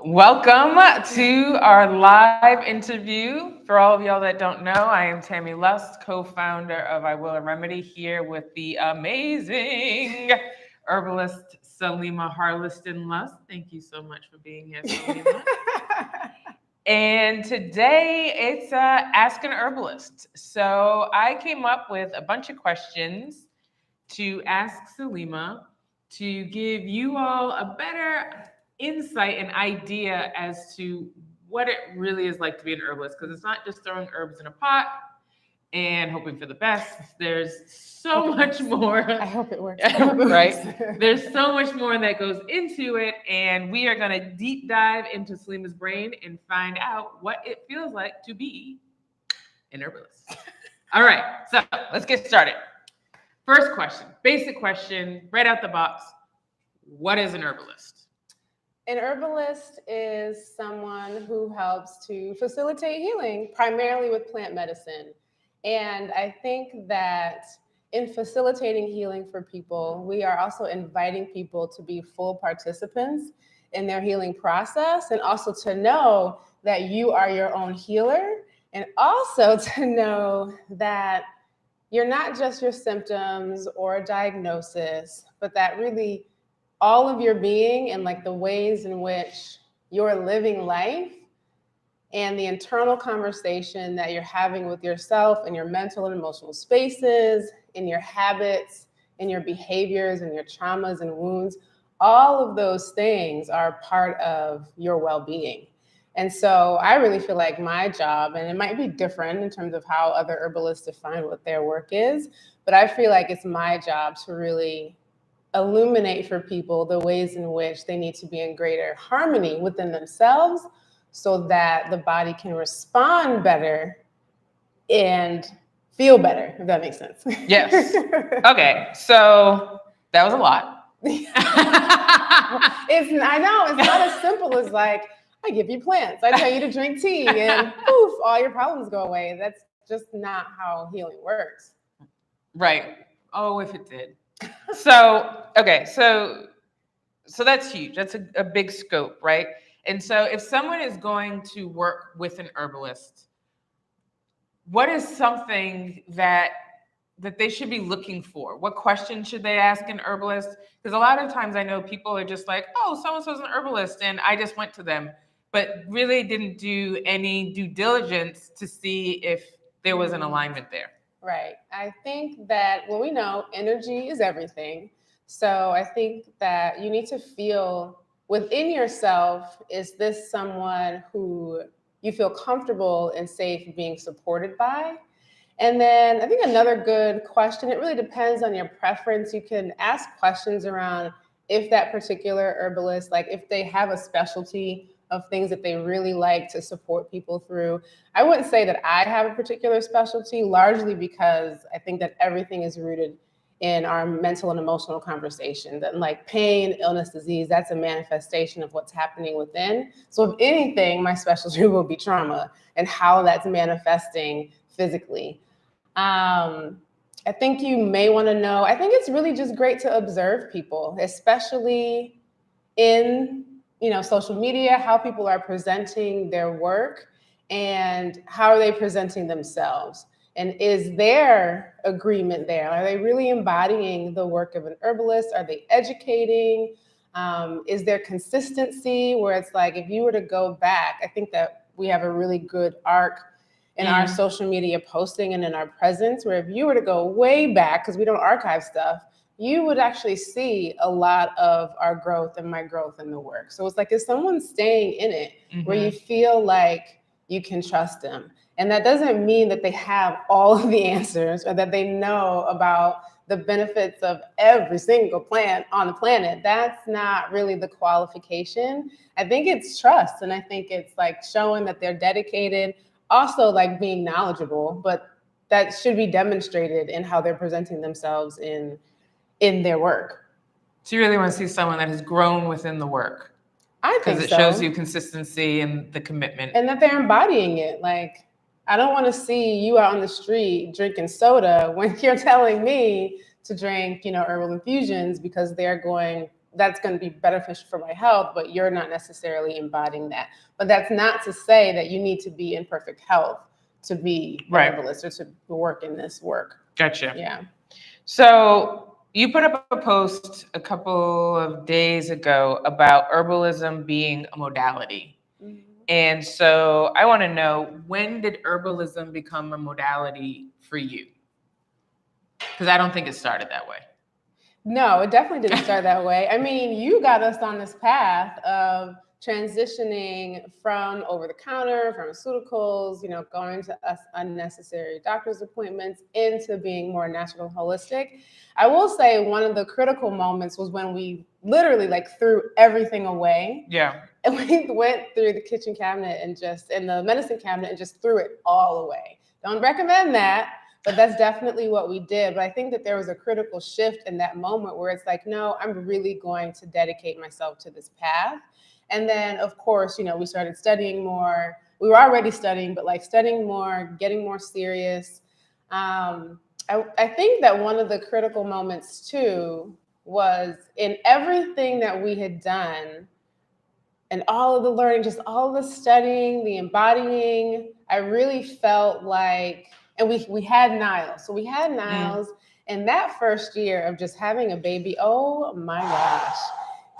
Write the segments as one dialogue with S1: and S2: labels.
S1: Welcome to our live interview. For all of y'all that don't know, I am Tammy Lust, co-founder of Iwilla Remedy, here with the amazing herbalist Selima Harleston Lust. Thank you so much for being here, Selima. And today it's Ask an Herbalist. So I came up with a bunch of questions to ask Selima to give you all a better insight and idea as to what it really is like to be an herbalist, because it's not just throwing herbs in a pot and hoping for the best. There's so much more.
S2: I hope it works.
S1: Right? There's so much more that goes into it, and we are going to deep dive into Selima's brain and find out what it feels like to be an herbalist. All right, so let's get started. First question, basic question, right out the box. What is an herbalist?
S2: An herbalist is someone who helps to facilitate healing, primarily with plant medicine. And I think that in facilitating healing for people, we are also inviting people to be full participants in their healing process, and also to know that you are your own healer, and also to know that you're not just your symptoms or a diagnosis, but that really all of your being and like the ways in which you're living life and the internal conversation that you're having with yourself and your mental and emotional spaces, in your habits, in your behaviors and your traumas and wounds, all of those things are part of your well-being. And so I really feel like my job, and it might be different in terms of how other herbalists define what their work is, but I feel like it's my job to really illuminate for people the ways in which they need to be in greater harmony within themselves so that the body can respond better and feel better, if that makes sense.
S1: Yes. Okay, so that was a lot.
S2: I know, it's not as simple as like, I give you plants, I tell you to drink tea, and poof, all your problems go away. That's just not how healing works.
S1: Right. Oh, if it did. So, okay, so that's huge. That's a big scope, right? And so if someone is going to work with an herbalist, what is something that they should be looking for? What questions should they ask an herbalist? Because a lot of times I know people are just like, oh, so-and-so's an herbalist, and I just went to them, but really didn't do any due diligence to see if there was an alignment there.
S2: Right. I think that, well, we know energy is everything. So I think that you need to feel within yourself, is this someone who you feel comfortable and safe being supported by? And then I think another good question, it really depends on your preference. You can ask questions around if that particular herbalist, like if they have a specialty of things that they really like to support people through. I wouldn't say that I have a particular specialty, largely because I think that everything is rooted in our mental and emotional conversation. That like pain, illness, disease, that's a manifestation of what's happening within. So if anything, my specialty will be trauma and how that's manifesting physically. I think you may want to know, I think it's really just great to observe people, especially in social media, how people are presenting their work and how are they presenting themselves. And is there agreement there? Are they really embodying the work of an herbalist? Are they educating? Is there consistency where it's like, if you were to go back, I think that we have a really good arc in our social media posting and in our presence, where if you were to go way back, because we don't archive stuff, you would actually see a lot of our growth and my growth in the work. So it's like, is someone staying in it where you feel like you can trust them? And that doesn't mean that they have all of the answers or that they know about the benefits of every single plant on the planet. That's not really the qualification. I think it's trust. And I think it's like showing that they're dedicated, also like being knowledgeable, but that should be demonstrated in how they're presenting themselves in their work.
S1: So you really want to see someone that has grown within the work?
S2: I think so.
S1: Because it shows you consistency and the commitment.
S2: And that they're embodying it. Like, I don't want to see you out on the street drinking soda when you're telling me to drink, herbal infusions, because they're going that's going to be beneficial for my health, but you're not necessarily embodying that. But that's not to say that you need to be in perfect health to be a herbalist or to work in this work.
S1: Gotcha.
S2: Yeah.
S1: So you put up a post a couple of days ago about herbalism being a modality.
S2: Mm-hmm.
S1: And so I want to know, when did herbalism become a modality for you? Because I don't think it started that way.
S2: No, it definitely didn't start that way. I mean, you got us on this path of transitioning from over-the-counter pharmaceuticals, going to us unnecessary doctor's appointments into being more natural and holistic. I will say one of the critical moments was when we literally threw everything away.
S1: Yeah.
S2: And we went through the kitchen cabinet and the medicine cabinet and just threw it all away. Don't recommend that. But that's definitely what we did. But I think that there was a critical shift in that moment where it's no, I'm really going to dedicate myself to this path. And then, of course, we started studying more. We were already studying, but studying more, getting more serious. I think that one of the critical moments, too, was in everything that we had done and all of the learning, just all of the studying, the embodying, I really felt like, and we had Niles. So we had Niles, and that first year of just having a baby, oh my gosh,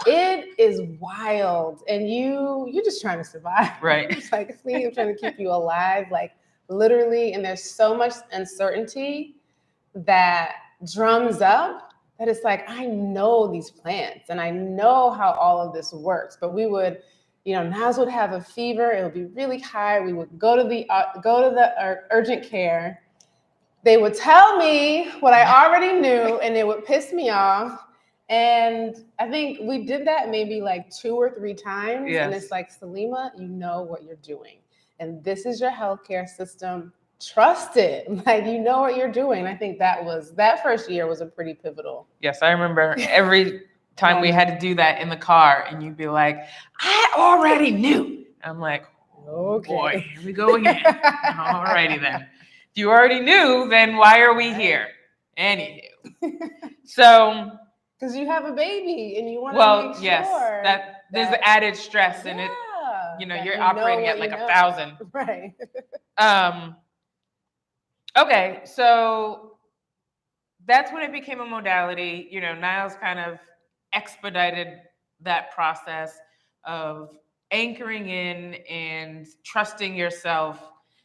S2: it is wild. And you're just trying to survive.
S1: Right.
S2: It's please, I'm trying to keep you alive, literally. And there's so much uncertainty that drums up that it's I know these plants and I know how all of this works. But we would, Niles would have a fever. It would be really high. We would go to the urgent care. They would tell me what I already knew, and it would piss me off. And I think we did that maybe 2 or 3 times.
S1: Yes.
S2: And it's Selima, you know what you're doing. And this is your healthcare system. Trust it. You know what you're doing. I think that first year was a pretty pivotal.
S1: Yes, I remember every time we had to do that in the car, and you'd be like, I already knew. I'm like, oh,
S2: okay,
S1: boy, here we go again. All righty then. If you already knew, then why are we here? Anywho. So,
S2: because you have a baby and you want to make sure.
S1: Yes, that there's the added stress in it. You're operating at 1,000.
S2: Right.
S1: Okay, so that's when it became a modality. Niles kind of expedited that process of anchoring in and trusting yourself,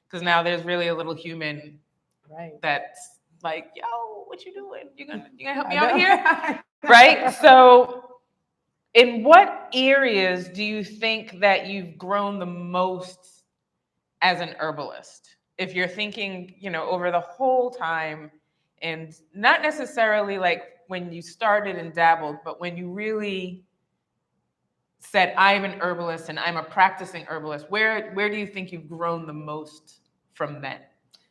S1: because now there's really a little human,
S2: right,
S1: that's yo, what you doing? You gonna help me out here? Right? So in what areas do you think that you've grown the most as an herbalist? If you're thinking, over the whole time, and not necessarily when you started and dabbled, but when you really said, I'm an herbalist and I'm a practicing herbalist, where do you think you've grown the most from then?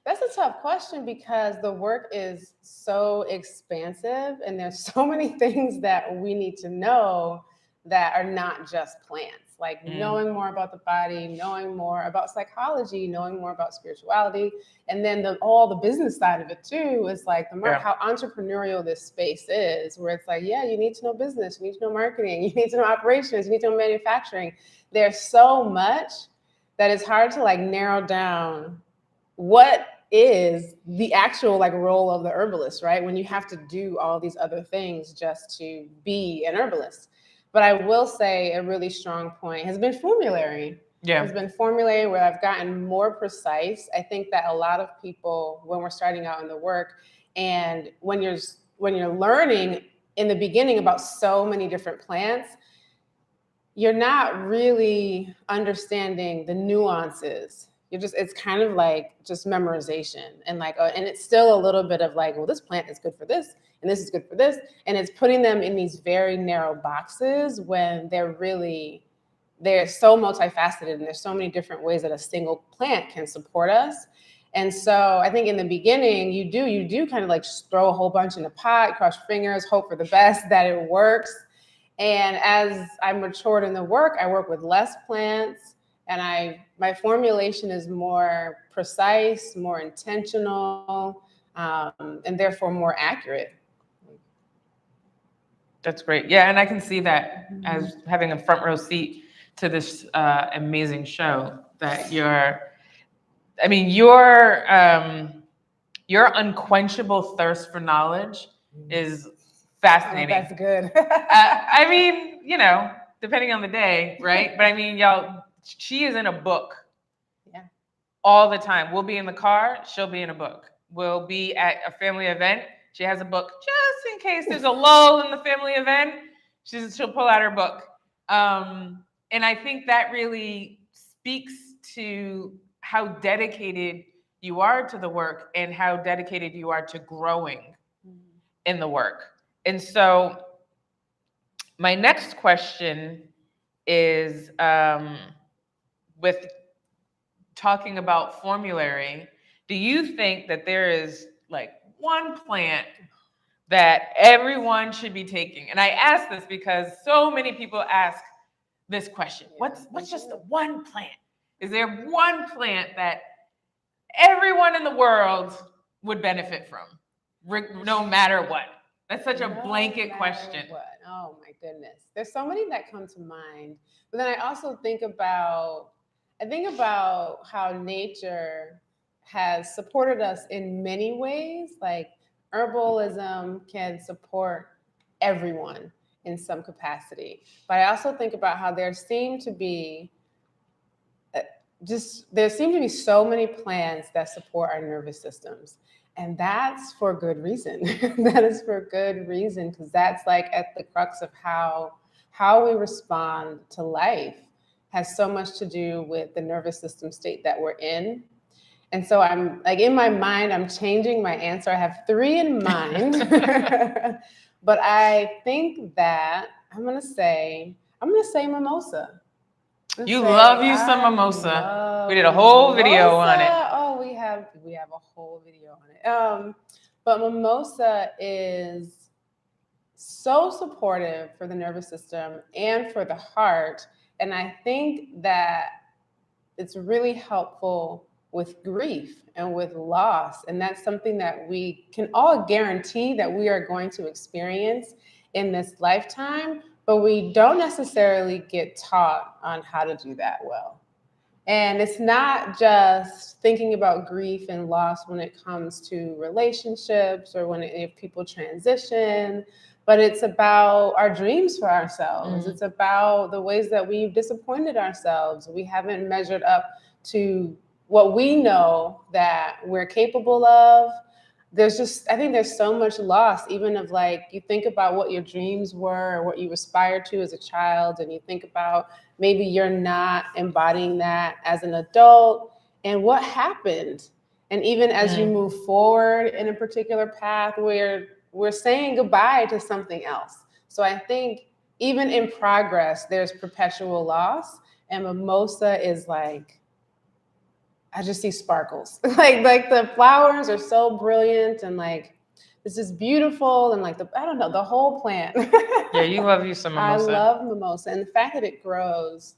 S2: That's a tough question because the work is so expansive and there's so many things that we need to know that are not just plants. Knowing more about the body, knowing more about psychology, knowing more about spirituality, and then all the business side of it too is how entrepreneurial this space is, where it's you need to know business, you need to know marketing, you need to know operations, you need to know manufacturing. There's so much that it's hard to narrow down what is the actual role of the herbalist, right? When you have to do all these other things just to be an herbalist. But I will say a really strong point has been formulary.
S1: Yeah.
S2: Has been formulary where I've gotten more precise. I think that a lot of people, when we're starting out in the work, and when you're learning in the beginning about so many different plants, you're not really understanding the nuances. It's kind of just memorization and and it's still a little bit of well, this plant is good for this and this is good for this. And it's putting them in these very narrow boxes when they're so multifaceted and there's so many different ways that a single plant can support us. And so I think in the beginning, you do kind of just throw a whole bunch in a pot, cross your fingers, hope for the best that it works. And as I matured in the work, I work with less plants. And my formulation is more precise, more intentional, and therefore more accurate.
S1: That's great. Yeah, and I can see that as having a front row seat to this amazing show that I mean, your unquenchable thirst for knowledge is
S2: Oh,
S1: fascinating.
S2: that's good.
S1: I mean, depending on the day, right? But I mean, y'all, she is in a book
S2: Yeah.
S1: all the time. We'll be in the car, she'll be in a book. We'll be at a family event, she has a book just in case there's a lull in the family event. She'll pull out her book. And I think that really speaks to how dedicated you are to the work and how dedicated you are to growing in the work. And so, my next question is with talking about formulary, do you think that there is like one plant that everyone should be taking? And I ask this because so many people ask this question. What's just the one plant? Is there one plant that everyone in the world would benefit from, no matter what? That's such a blanket question.
S2: What? Oh my goodness. There's so many that come to mind. But then I also think about how nature has supported us in many ways. Like herbalism can support everyone in some capacity. But I also think about how there seem to be so many plants that support our nervous systems. And that's for good reason. That is for good reason, because that's like at the crux of how we respond to life has so much to do with the nervous system state that we're in. And so I'm like, in my mind, I'm changing my answer. I have 3 in mind. But I think that I'm gonna say mimosa.
S1: You love you some mimosa. We did a whole video on it.
S2: Oh, we have a whole video on it. But mimosa is so supportive for the nervous system and for the heart. And I think that it's really helpful with grief and with loss. And that's something that we can all guarantee that we are going to experience in this lifetime, but we don't necessarily get taught on how to do that well. And it's not just thinking about grief and loss when it comes to relationships or if people transition, but it's about our dreams for ourselves. It's about the ways that we've disappointed ourselves. We haven't measured up to what we know that we're capable of. I think there's so much loss, even of like, you think about what your dreams were or what you aspired to as a child, and you think about maybe you're not embodying that as an adult, and what happened. And even as you move forward in a particular path, where we're saying goodbye to something else. So I think even in progress, there's perpetual loss, and mimosa is like, I just see sparkles. like the flowers are so brilliant, and like this is beautiful, and like I don't know, the whole plant.
S1: Yeah, you love you some mimosa.
S2: I love mimosa, and the fact that it grows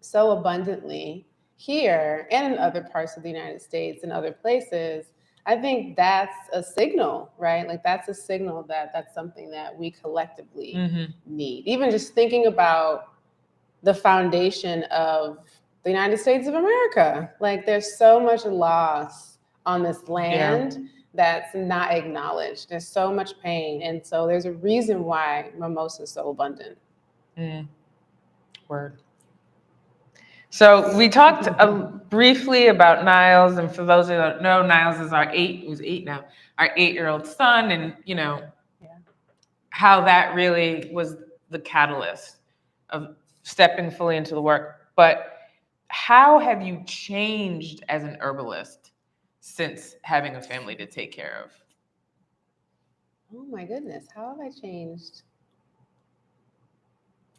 S2: so abundantly here and in other parts of the United States and other places, I think that's a signal, right? Like that's a signal that that's something that we collectively need. Even just thinking about the foundation of the United States of America. Like there's so much loss on this land that's not acknowledged. There's so much pain. And so there's a reason why mimosa is so abundant.
S1: Word. So we talked briefly about Niles, and for those who don't know, Niles is our 8-year-old son, and how that really was the catalyst of stepping fully into the work. But how have you changed as an herbalist since having a family to take care of?
S2: Oh my goodness, how have I changed?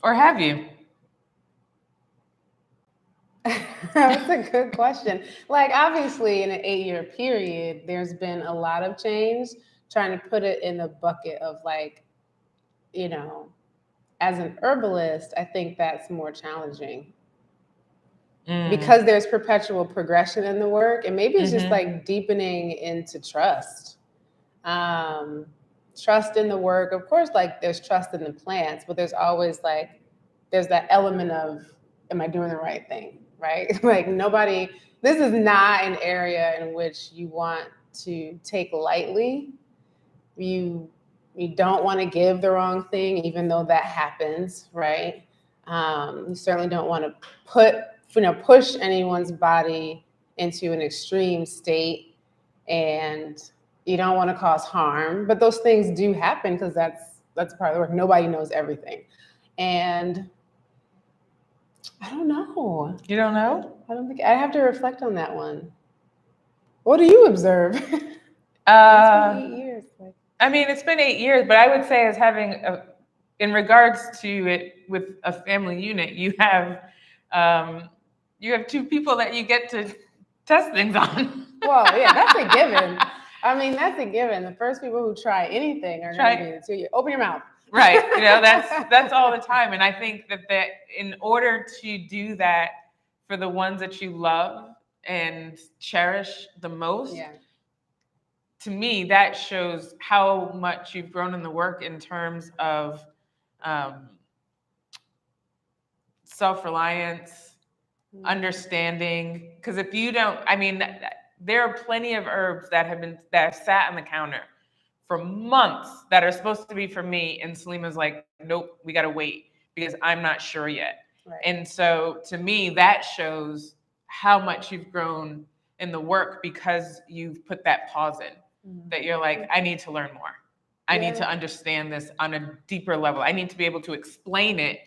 S1: Or have you?
S2: That's a good question. Like obviously in an 8-year period, there's been a lot of change. Trying to put it in the bucket of like, as an herbalist, I think that's more challenging. Because there's perpetual progression in the work, and maybe it's just like deepening into trust. trust in the work. Of course, like there's trust in the plants, but there's always like, there's that element of, am I doing the right thing, right? Like nobody, this is not an area in which you want to take lightly. You don't want to give the wrong thing, even though that happens, right? You certainly don't want to push anyone's body into an extreme state, and you don't want to cause harm. But those things do happen because that's part of the work. Nobody knows everything, and I don't know.
S1: You don't know?
S2: I don't think I have to reflect on that one. What do you observe? It's been 8 years. Like,
S1: I mean, it's been 8 years, but I would say as in regards to it with a family unit, you have two people that you get to test things on.
S2: well, yeah, that's a given. I mean, that's a given. The first people who try anything are going to be the two. You open your mouth.
S1: Right. That's all the time. And I think that in order to do that for the ones that you love and cherish the most,
S2: Yeah.
S1: to me, that shows how much you've grown in the work in terms of self-reliance, understanding. Because if you don't, I mean, there are plenty of herbs that have sat on the counter for months that are supposed to be for me, and Selima's like, nope, we got to wait because I'm not sure yet.
S2: Right.
S1: And so to me, that shows how much you've grown in the work because you've put that pause in. That you're like, I need to learn more. I need to understand this on a deeper level. I need to be able to explain it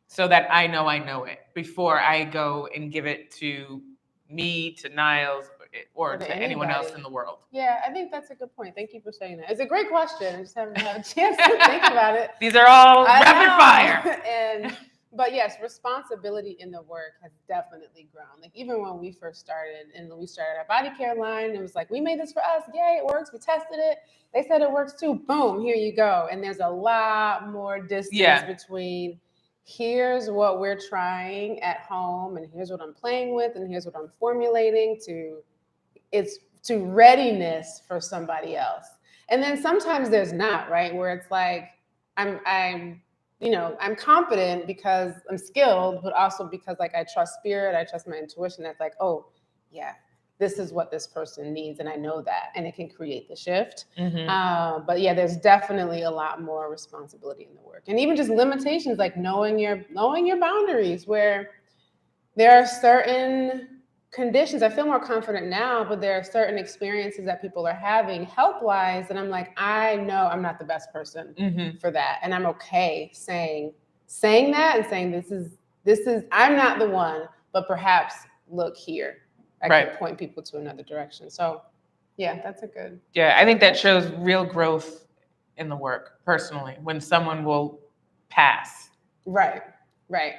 S1: so that I know it before I go and give it to me, to Niles, or to anyone else in the world.
S2: Yeah, I think that's a good point. Thank you for saying that. It's a great question. I just haven't had a chance to think about it.
S1: These are all rapid fire.
S2: But yes, responsibility in the work has definitely grown. Like even when we first started and we started our body care line, it was like, we made this for us. Yay, it works. We tested it. They said it works too. Boom, here you go. And there's a lot more distance between here's what we're trying at home and here's what I'm playing with and here's what I'm formulating to readiness for somebody else. And then sometimes there's not, right? Where it's like, I'm confident because I'm skilled, but also because like I trust spirit, I trust my intuition. That's like, oh yeah, this is what this person needs, and I know that, and it can create the shift. But yeah, there's definitely a lot more responsibility in the work, and even just limitations, like knowing your boundaries. Where there are certain conditions, I feel more confident now, but there are certain experiences that people are having health-wise, and I'm like, I know I'm not the best person for that, and I'm okay saying that and saying this is I'm not the one, but perhaps look here. I can point people to another direction. So, yeah, that's a good.
S1: Yeah, I think that shows real growth in the work personally when someone will pass.
S2: Right.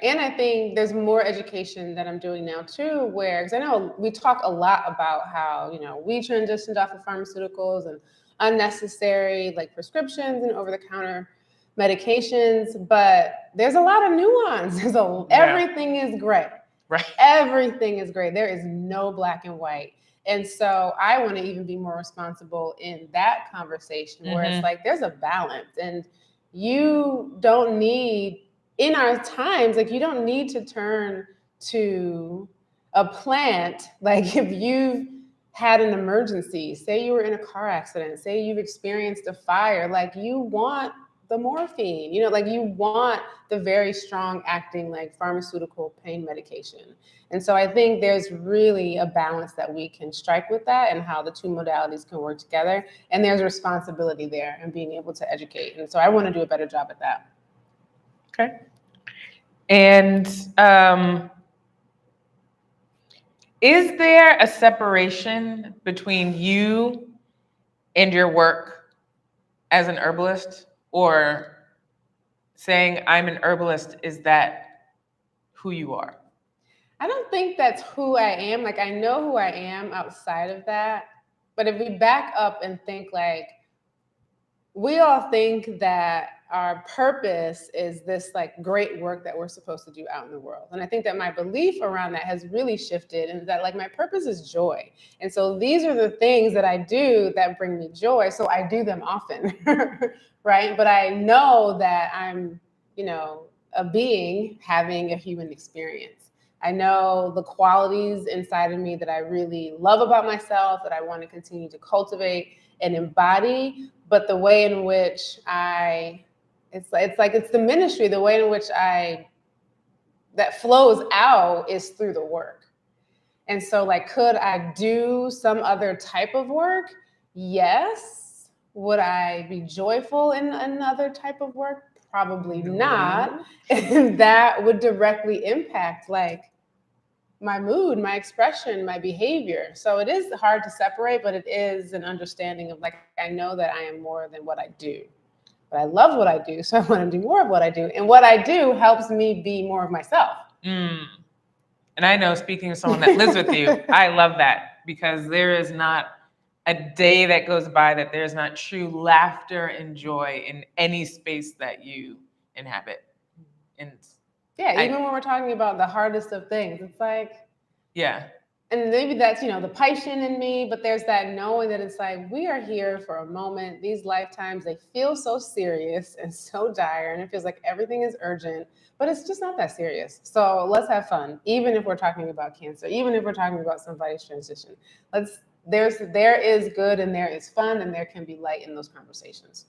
S2: And I think there's more education that I'm doing now too, because I know we talk a lot about how, we transitioned off of pharmaceuticals and unnecessary like prescriptions and over-the-counter medications, but there's a lot of nuance. Everything is gray.
S1: Right.
S2: Everything is gray. There is no black and white. And so I want to even be more responsible in that conversation where it's like, there's a balance, and you don't need, in our times, like you don't need to turn to a plant. Like if you've had an emergency, say you were in a car accident, say you've experienced a fire, like you want the morphine, like you want the very strong acting like pharmaceutical pain medication. And so I think there's really a balance that we can strike with that and how the two modalities can work together. And there's responsibility there and being able to educate. And so I want to do a better job at that.
S1: Okay. And is there a separation between you and your work as an herbalist, or saying I'm an herbalist, is that who you are?
S2: I don't think that's who I am. Like I know who I am outside of that. But if we back up and think, like, we all think that our purpose is this like great work that we're supposed to do out in the world. And I think that my belief around that has really shifted, and that like my purpose is joy. And so these are the things that I do that bring me joy. So I do them often, right? But I know that I'm, a being having a human experience. I know the qualities inside of me that I really love about myself, that I want to continue to cultivate and embody, but the way in which it's the ministry, the way in which that flows out is through the work. And so like, could I do some other type of work? Yes. Would I be joyful in another type of work? Probably not. And that would directly impact like my mood, my expression, my behavior. So it is hard to separate, but it is an understanding of like, I know that I am more than what I do. But I love what I do, so I want to do more of what I do. And what I do helps me be more of myself.
S1: And I know, speaking of someone that lives with you, I love that, because there is not a day that goes by that there's not true laughter and joy in any space that you inhabit. And
S2: even when we're talking about the hardest of things, it's like,
S1: yeah.
S2: And maybe that's, the passion in me, but there's that knowing that it's like, we are here for a moment. These lifetimes, they feel so serious and so dire, and it feels like everything is urgent, but it's just not that serious. So let's have fun, even if we're talking about cancer, even if we're talking about somebody's transition. There is good and there is fun, and there can be light in those conversations.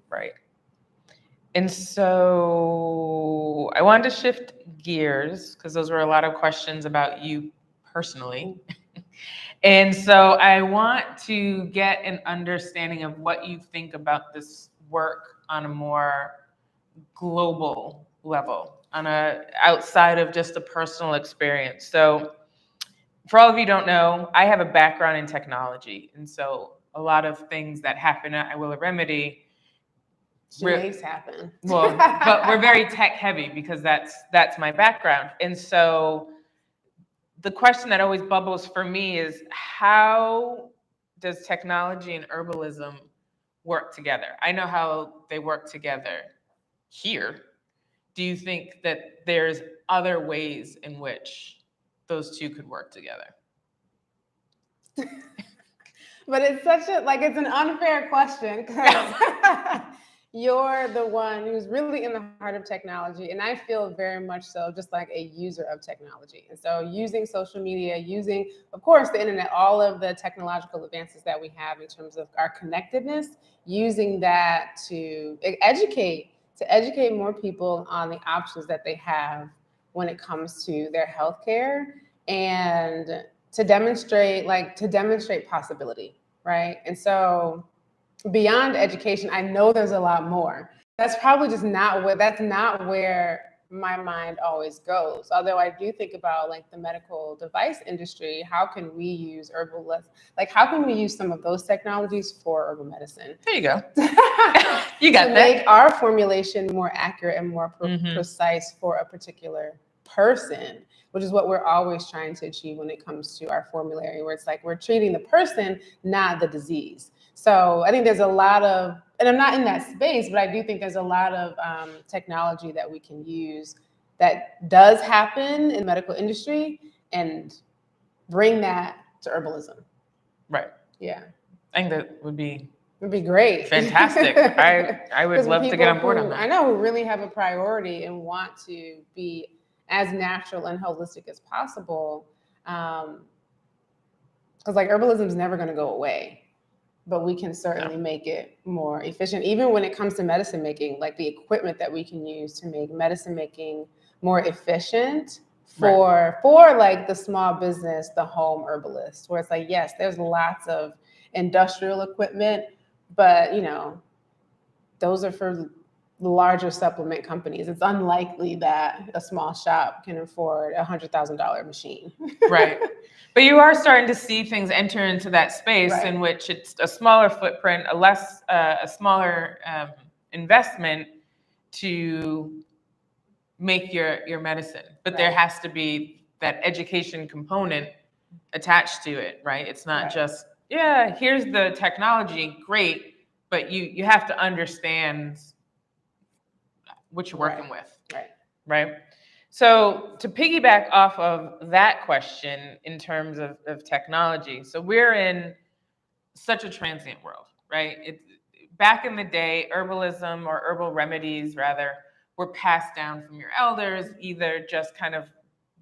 S1: Right. And so I wanted to shift gears, because those were a lot of questions about you personally. And so I want to get an understanding of what you think about this work on a more global level, outside of just a personal experience. So for all of you who don't know, I have a background in technology. And so a lot of things that happen at Iwilla Remedy,
S2: she makes happen.
S1: Well, but we're very tech heavy, because that's my background. And so the question that always bubbles for me is, how does technology and herbalism work together? I know how they work together here. Do you think that there's other ways in which those two could work together?
S2: But it's it's an unfair question, because you're the one who's really in the heart of technology. And I feel very much so just like a user of technology. And so using social media, using, of course, the internet, all of the technological advances that we have in terms of our connectedness, using that to educate more people on the options that they have when it comes to their healthcare, and to demonstrate possibility, right? And so beyond education, I know there's a lot more. That's probably just not where my mind always goes. Although I do think about like the medical device industry, how can we use how can we use some of those technologies for herbal medicine?
S1: There you go. You got
S2: to
S1: that.
S2: Make our formulation more accurate and more precise for a particular person, which is what we're always trying to achieve when it comes to our formulary, where it's like we're treating the person, not the disease. So I think there's a lot of, and I'm not in that space, but I do think there's a lot of technology that we can use that does happen in the medical industry, and bring that to herbalism.
S1: Right.
S2: Yeah.
S1: I think that would be
S2: great.
S1: Fantastic. I would love to get on board on that.
S2: I know who really have a priority and want to be as natural and holistic as possible. Because like herbalism is never going to go away, but we can certainly make it more efficient. Even when it comes to medicine making, like the equipment that we can use to make medicine making more efficient for like the small business, the home herbalist, where it's like, yes, there's lots of industrial equipment, but those are for larger supplement companies. It's unlikely that a small shop can afford $100,000 machine.
S1: Right. But you are starting to see things enter into that space in which it's a smaller footprint, a smaller investment to make your medicine. But there has to be that education component attached to it, right? It's not just, here's the technology, great, but you have to understand what you're working with.
S2: Right.
S1: Right. So to piggyback off of that question in terms of technology, so we're in such a transient world, right? It's back in the day, herbalism or herbal remedies rather were passed down from your elders, either just kind of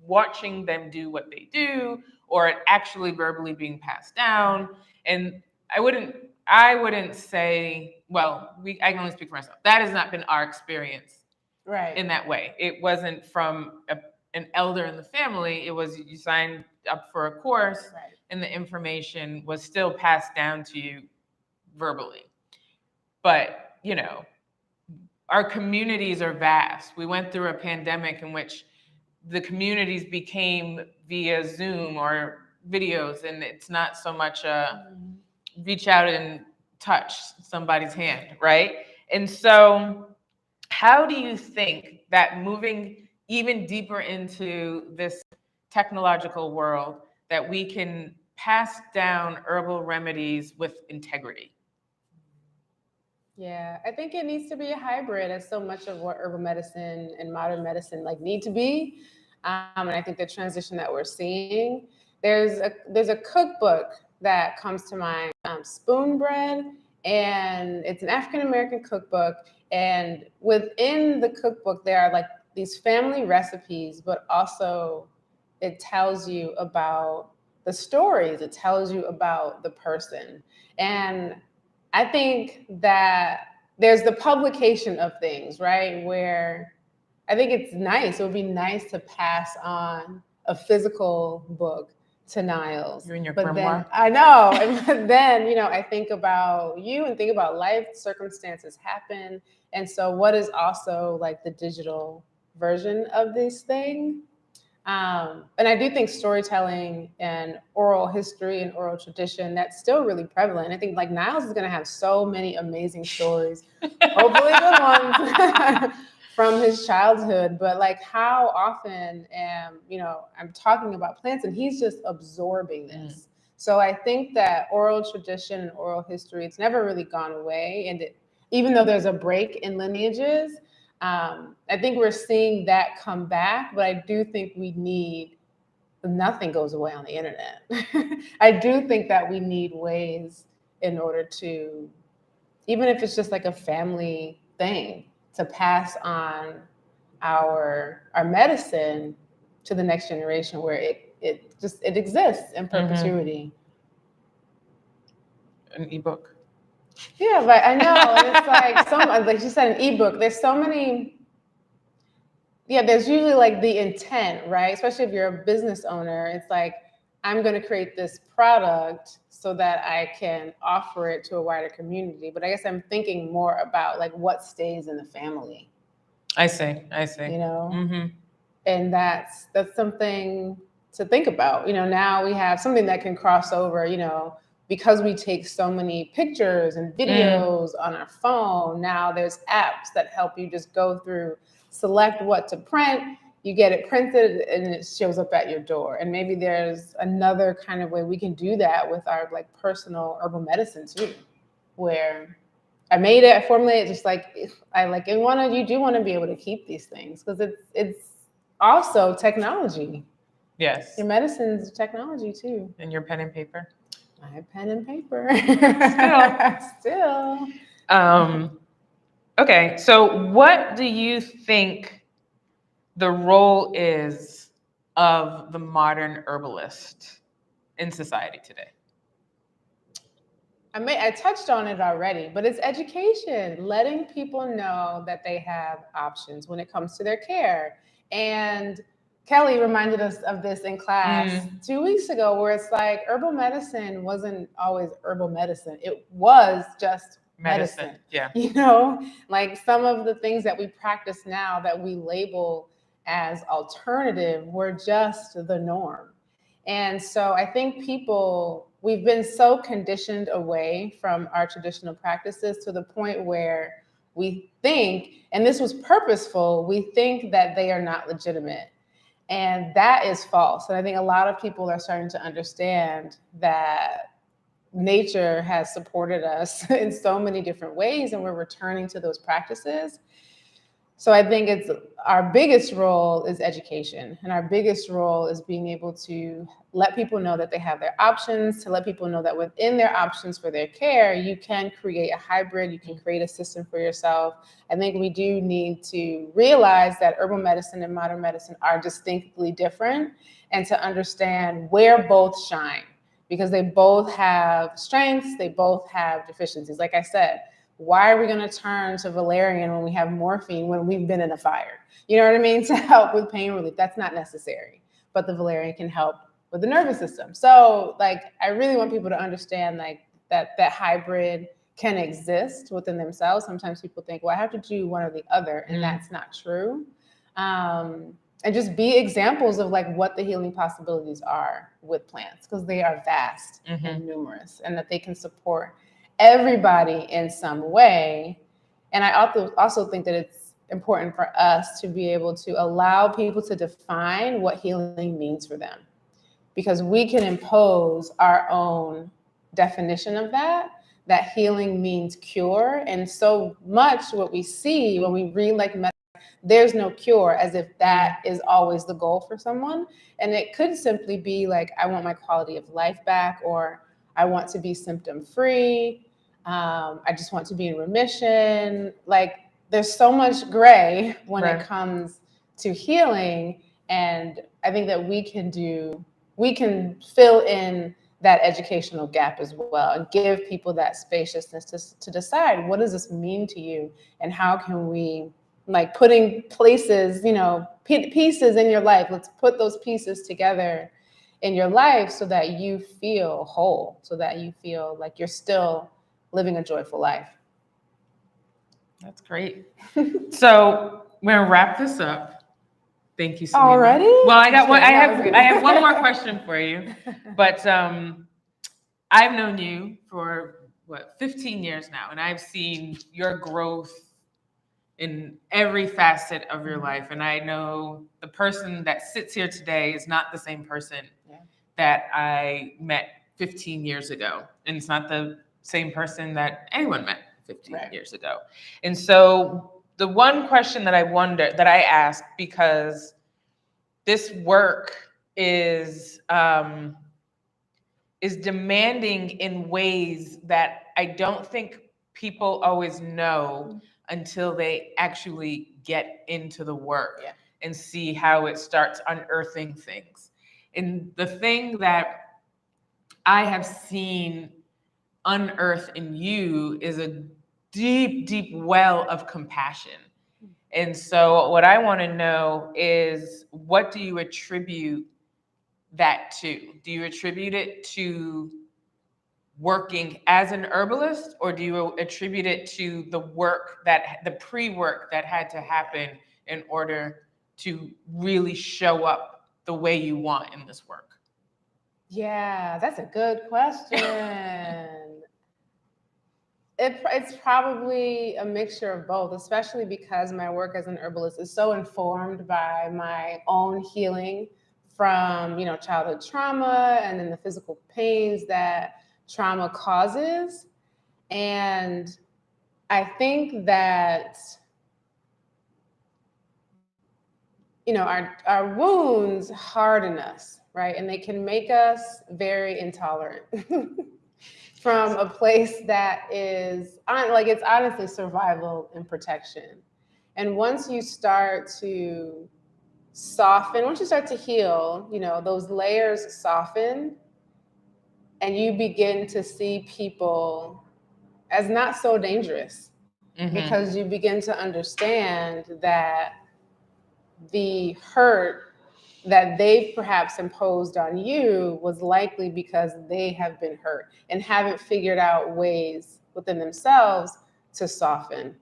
S1: watching them do what they do, or it actually verbally being passed down. And I wouldn't say, well, I can only speak for myself. That has not been our experience
S2: Right.
S1: in that way. It wasn't from an elder in the family. It was you signed up for a course,
S2: Right.
S1: and the information was still passed down to you verbally. But, our communities are vast. We went through a pandemic in which the communities became via Zoom or videos, and it's not so much reach out and touch somebody's hand, right? And so how do you think that moving even deeper into this technological world that we can pass down herbal remedies with integrity?
S2: Yeah, I think it needs to be a hybrid as so much of what herbal medicine and modern medicine need to be. And I think the transition that we're seeing, there's a cookbook that comes to mind, Spoon Bread, and it's an African American cookbook. And within the cookbook, there are like these family recipes, but also it tells you about the stories. It tells you about the person. And I think that there's the publication of things, right? Where I think it's nice. It would be nice to pass on a physical book to Niles.
S1: You and your
S2: but
S1: grimoire?
S2: then I know, but then, I think about you and think about life circumstances happen. And so what is also like the digital version of this thing? And I do think storytelling and oral history and oral tradition, that's still really prevalent. I think like Niles is going to have so many amazing stories, hopefully good ones from his childhood. But like how often I'm talking about plants and he's just absorbing this. So I think that oral tradition and oral history, it's never really gone away. And even though there's a break in lineages, I think we're seeing that come back, but I do think nothing goes away on the internet. I do think that we need ways in order to, even if it's just like a family thing, to pass on our medicine to the next generation where it exists in perpetuity.
S1: An ebook.
S2: Yeah, but I know, and it's like you said, an ebook. There's so many. Yeah, there's usually like the intent, right? Especially if you're a business owner, it's like I'm going to create this product so that I can offer it to a wider community. But I guess I'm thinking more about like what stays in the family.
S1: I see.
S2: And that's something to think about. Now we have something that can cross over. Because we take so many pictures and videos on our phone, now there's apps that help you just go through, select what to print, you get it printed, and it shows up at your door. And maybe there's another kind of way we can do that with our like personal herbal medicine too, where I made it, I formulated it, just like I like, and you do want to be able to keep these things because it's also technology.
S1: Yes.
S2: Your medicine's technology too.
S1: And your pen and paper.
S2: I have pen and paper.
S1: Still. Okay, so what do you think the role is of the modern herbalist in society today?
S2: I touched on it already, but it's education, letting people know that they have options when it comes to their care. And Kelly reminded us of this in class 2 weeks ago, where it's like herbal medicine wasn't always herbal medicine. It was just medicine.
S1: Yeah.
S2: Like some of the things that we practice now that we label as alternative were just the norm. And so I think we've been so conditioned away from our traditional practices to the point where we think, and this was purposeful, we think that they are not legitimate. And that is false. And I think a lot of people are starting to understand that nature has supported us in so many different ways, and we're returning to those practices. So I think it's our biggest role is education, and our biggest role is being able to let people know that they have their options, to let people know that within their options for their care, you can create a hybrid, you can create a system for yourself. I think we do need to realize that herbal medicine and modern medicine are distinctly different, and to understand where both shine, because they both have strengths, they both have deficiencies. Like I said, why are we going to turn to valerian when we have morphine when we've been in a fire? You know what I mean? To help with pain relief. That's not necessary. But the valerian can help with the nervous system. So like, I really want people to understand like that hybrid can exist within themselves. Sometimes people think, well, I have to do one or the other, and that's not true. And just be examples of like what the healing possibilities are with plants, because they are vast and numerous, and that they can support everybody in some way. And I also think that it's important for us to be able to allow people to define what healing means for them, because we can impose our own definition of that healing means cure. And so much what we see when we read like there's no cure, as if that is always the goal for someone. And it could simply be like, I want my quality of life back, or I want to be symptom free. I just want to be in remission. Like, there's so much gray when it comes to healing. And I think that we can fill in that educational gap as well, and give people that spaciousness to decide, what does this mean to you? And how can we, like, putting places, pieces in your life, let's put those pieces together in your life so that you feel whole, so that you feel like you're still living a joyful life.
S1: That's great. So we're gonna wrap this up. Thank you, Selima.
S2: Already?
S1: Well, I have one more question for you. But I've known you for 15 years now, and I've seen your growth in every facet of your life. And I know the person that sits here today is not the same person that I met 15 years ago. And it's not the same person that anyone met 15 years ago. And so the one question that I ask, because this work is demanding in ways that I don't think people always know until they actually get into the work and see how it starts unearthing things. And the thing that I have seen unearth in you is a deep, deep well of compassion. And so what I want to know is, what do you attribute that to? Do you attribute it to working as an herbalist, or do you attribute it to the pre-work that had to happen in order to really show up the way you want in this work?
S2: Yeah, that's a good question. It's probably a mixture of both, especially because my work as an herbalist is so informed by my own healing from, childhood trauma, and then the physical pains that trauma causes. And I think that, our wounds harden us, right? And they can make us very intolerant from a place that is it's honestly survival and protection. And once you start to soften, once you start to heal, those layers soften, and you begin to see people as not so dangerous, because you begin to understand that the hurt that they've perhaps imposed on you was likely because they have been hurt and haven't figured out ways within themselves to soften,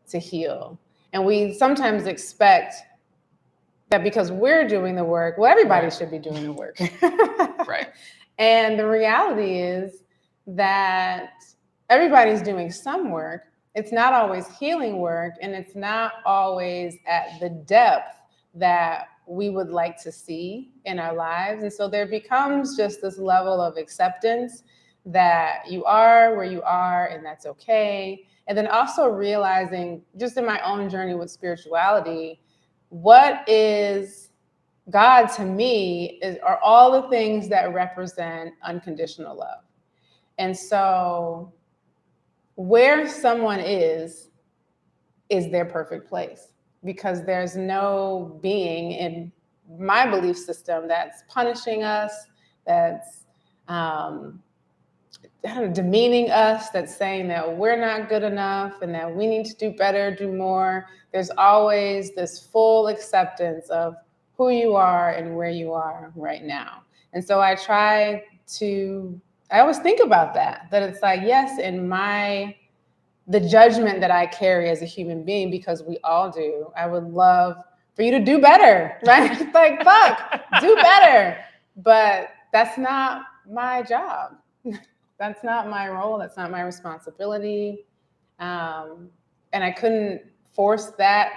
S2: to heal. And we sometimes expect that because we're doing the work, well, everybody should be doing the work.
S1: Right.
S2: And the reality is that everybody's doing some work. It's not always healing work, and it's not always at the depth that we would like to see in our lives. And so there becomes just this level of acceptance that you are where you are, and that's okay. And then also realizing, just in my own journey with spirituality, what is God to me are all the things that represent unconditional love. And so where someone is their perfect place, because there's no being in my belief system that's punishing us, that's demeaning us, that's saying that we're not good enough and that we need to do better, do more. There's always this full acceptance of who you are and where you are right now. And so I always think about that it's like, yes, in the judgment that I carry as a human being, because we all do, I would love for you to do better, right? Like, fuck, do better. But that's not my job. That's not my role. That's not my responsibility. And I couldn't force that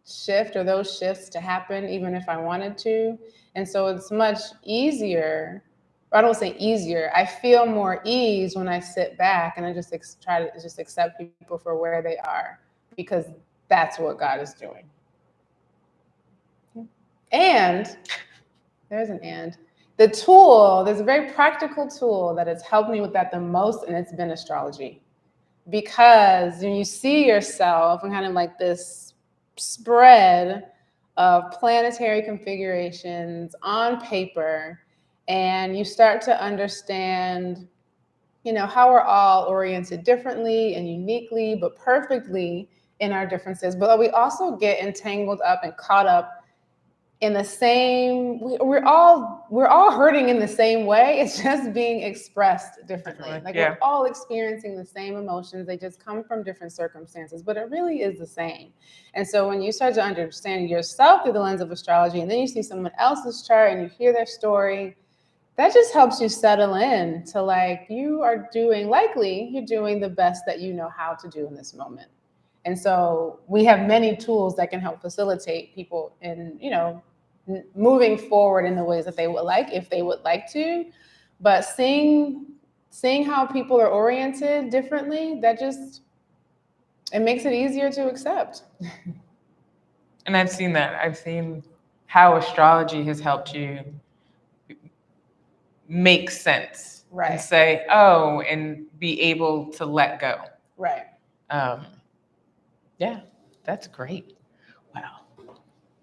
S2: shift or those shifts to happen, even if I wanted to. And so it's much easier. I don't say easier. I feel more ease when I sit back and I just try to just accept people for where they are, because that's what God is doing. And there's an and. There's a very practical tool that has helped me with that the most, and it's been astrology. Because when you see yourself and kind of like this spread of planetary configurations on paper, and you start to understand, how we're all oriented differently and uniquely, but perfectly in our differences. But we also get entangled up and caught up in the same, we're all hurting in the same way. It's just being expressed differently. Like, we're all experiencing the same emotions. They just come from different circumstances, but it really is the same. And so when you start to understand yourself through the lens of astrology, and then you see someone else's chart and you hear their story, that just helps you settle in to, like, you're doing the best that you know how to do in this moment. And so we have many tools that can help facilitate people in, moving forward in the ways that they would like, if they would like to. But seeing how people are oriented differently, it makes it easier to accept.
S1: And I've seen that. I've seen how astrology has helped you make sense.
S2: Right.
S1: And say, oh, and be able to let go.
S2: Right.
S1: Yeah, that's great. Wow.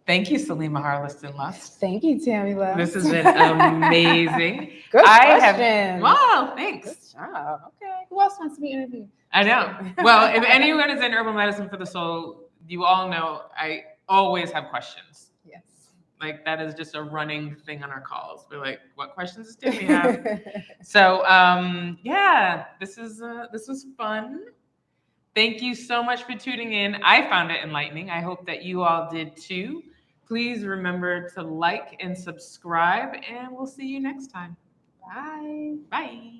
S1: Thank you, Selima Harleston Lust.
S2: Thank you, Tammy Lust.
S1: This has been amazing.
S2: Good question.
S1: Wow, thanks.
S2: Good job. Okay. Who else wants to be interviewed?
S1: I know. Well, if anyone is in herbal medicine for the soul, you all know I always have questions.
S2: Yes.
S1: Like, that is just a running thing on our calls. We're like, what questions does Tammy have? So, yeah, this was fun. Thank you so much for tuning in. I found it enlightening. I hope that you all did too. Please remember to like and subscribe, and we'll see you next time.
S2: Bye.
S1: Bye.